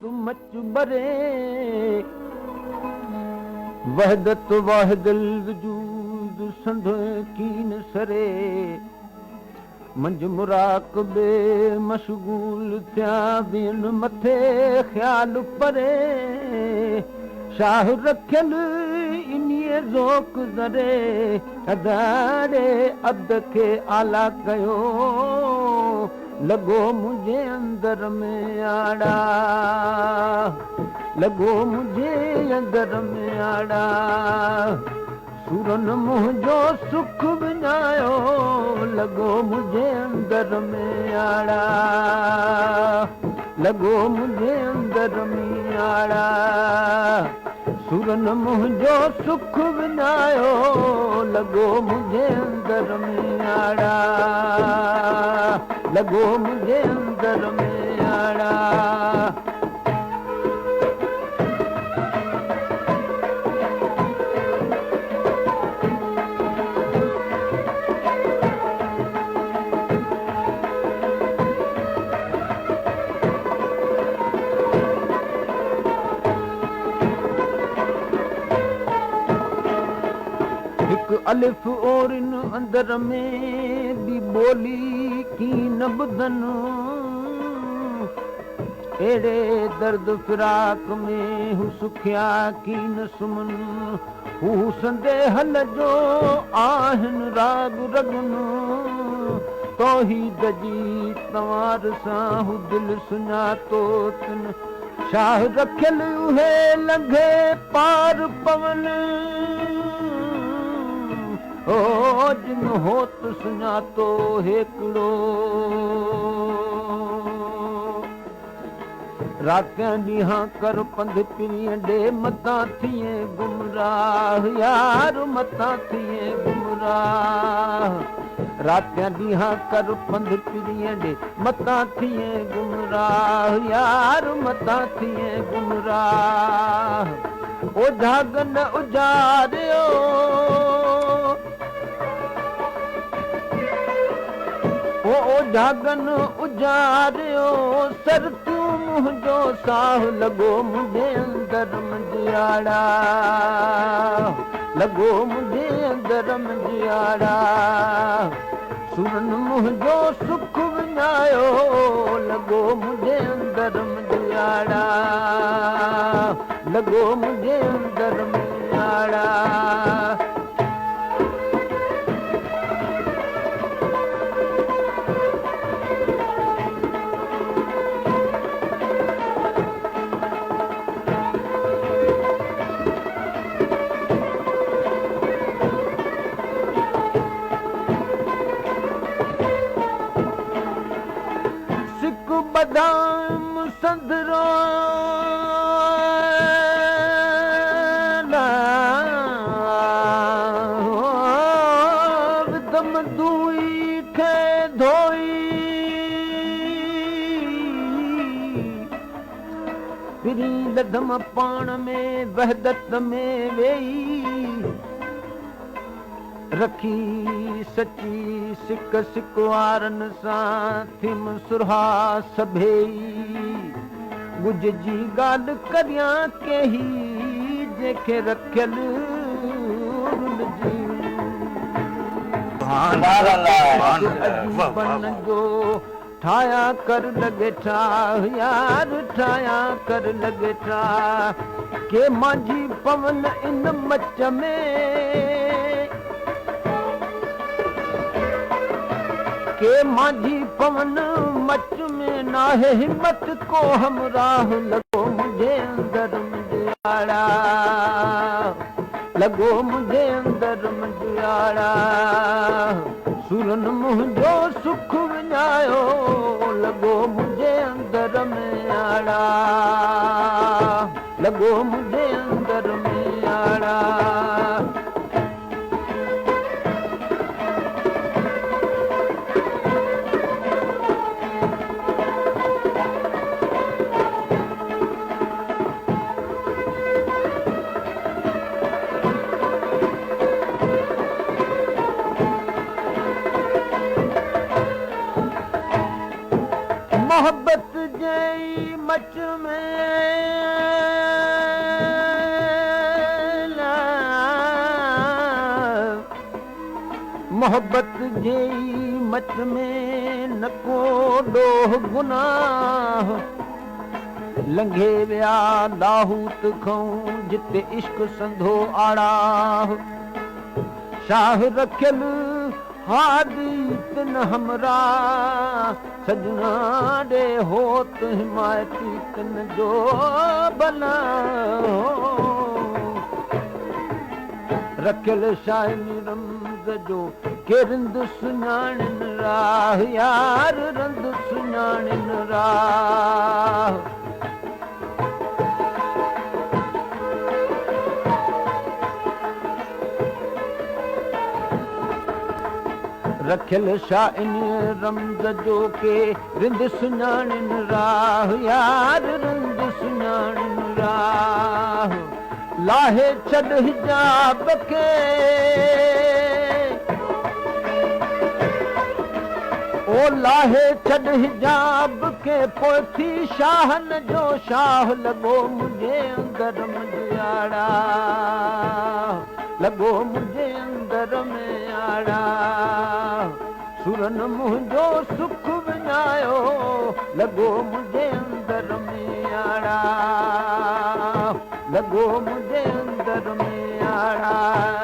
much बरे वहदत वाहिदल वजूद संध कीन सरे मंझ मुराकबे मशगूल थिया बिन मथे ख्याल परे शाह रखियल इन्हीअ ज़ोक ज़रे अदारे अद खे आला कयो लॻो मुंहिंजे अंदर में आड़ा लॻो मुंहिंजे अंदर में आड़ा सुरन मुंहिंजो सुख विञायो लॻो मुंहिंजे अंदर में आड़ा लॻो मुंहिंजे अंदर में आड़ा सुरन मुंहिंजो सुख विञायो लॻो मुंहिंजे अंदर में आड़ा लॻो मुंहिंजे अंदर में आड़ा अलिफ और इन अंदर में भी बोली की न बुधन एड़े दर्द फिराक में हु सुखिया की न सुमन हु संदेहल जो आहन राग रगन तौहीद जी तवार सां हु दिल सुञातो तिन शाह रखियल उहे लंघे पार पवन ओ जिन होत सुञातो हिकिड़ो रातियां ॾींहं कर पंध पिरीअ ॾे मतां थिए गुमराह यार मतां थिए गुमराह रातियां ॾींहं कर पंध पिरीअ ॾे मतां थिए गुमराह यार मतां थिए गुमराह ओ झागन उजारियो ओ झागन उजारियो सर तूं मुंहिंजो साह लॻो मुंहिंजे अंदर मंझियाड़ा लॻो मुंहिंजे अंदर मंझियाड़ा सुरन मुंहिंजो सुख विञायो लॻो मुंहिंजे अंदर मंझियाड़ा लॻो मुंहिंजे अंदर मंझियाड़ा बदाम संदरो विदम दूई खे धोई फिरी लधम पाण में वहदत में वेई रखी सची सिक सिकवारन सां थिम सुरहा सभेई गुज जी ॻाल्हि करियां केही जंहिंखे रखियल अजीबन जो ठाया कर लॻे ठा यार ठाया कर लॻे ठा के माझी पवन इन मच में के माझी पवन मच में नाहे हिम्मत को हमराह लॻो मुंहिंजे अंदर मंझियाड़ा लॻो मुंहिंजे अंदर मंझियाड़ा सुरन मुंहिंजो सुख विञायो लॻो मुंहिंजे अंदर में आड़ा लॻो मुंहिंजे अंदर में आड़ा मोहब्बत जे मच में मोहब्बत जे मच में न को ॾोह गुनाह लंघे विया लाहूत खां जिते इश्क संधो आड़ा शाह रखियल हादी तिन हमरा सजना ॾे होत हिमायती तिन जो भला रखियल शाइनी रमज़ जो के रिंद सुञाणनि राह यार रंद सुञाणनि राह रखियल शाइनी रमज़ जो के रिंद सुञाणनि राह यार रिंद सुञाणनि राह लाहे छॾ हिजाब खे ओ लाहे छॾ हिजाब खे पोइ थी शाहन जो शाह लॻो मुंहिंजे अंदर मुंहिंजाड़ा लॻो मुंहिंजे अंदर में आड़ा सुरन मुंहिंजो सुख विञायो लॻो मुंहिंजे अंदर में आड़ा लॻो मुंहिंजे अंदर में आड़ा